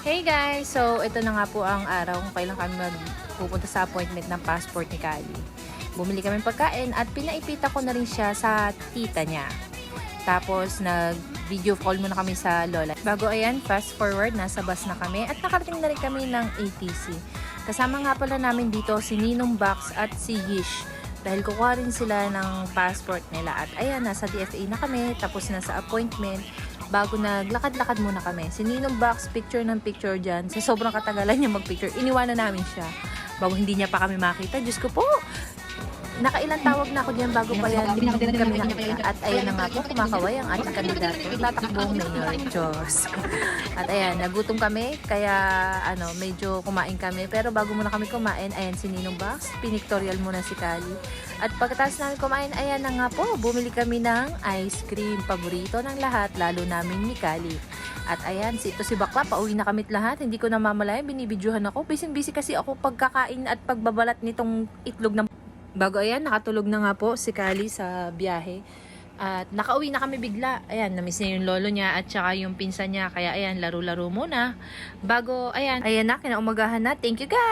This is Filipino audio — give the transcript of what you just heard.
Hey guys! So, ito na nga po ang araw kung kailan kami magpupunta sa appointment ng passport ni Kali. Bumili kami ng pagkain at pinaipita ko na rin siya sa tita niya. Tapos, nag-video call muna kami sa lola. Bago ayan, fast forward, nasa bus na kami at nakarating na rin kami ng ATC. Kasama nga pala namin dito si Ninong Box at si Yish. Dahil kukuha rin sila ng passport nila. At ayan, nasa DFA na kami, tapos nasa appointment. Bago naglakad-lakad muna kami. Si Ninong Box, picture ng picture dyan. Sa sobrang katagalan niya mag-picture, iniwanan namin siya. Bago hindi niya pa kami makita. Diyos ko po! Nakailang tawag na ako diyan bago pa yan kami nakita. At ayan na nga po, kumakaway ang ating kandidato. Tatakbong mayor. Diyos. At ayan, nagutom kami. Kaya medyo kumain kami. Pero bago muna kami kumain, ayan si Ninong Box. Pinictorial muna si Kali. At pagkatapos namin kumain, ayan na nga po, bumili kami ng ice cream. Paborito ng lahat, lalo namin ni Kali. At ayan, ito si Bakla, pauwi na kamit lahat. Hindi ko namamalayan, binibidyohan ako. Busy kasi ako pagkakain at pagbabalat nitong itlog ng... Bago ayan, nakatulog na nga po si Kali sa biyahe. At nakauwi na kami bigla. Ayan, namiss niya yung lolo niya at saka yung pinsan niya. Kaya ayan, laro-laro muna. Bago, ayan na, kinaumagahan na. Thank you guys!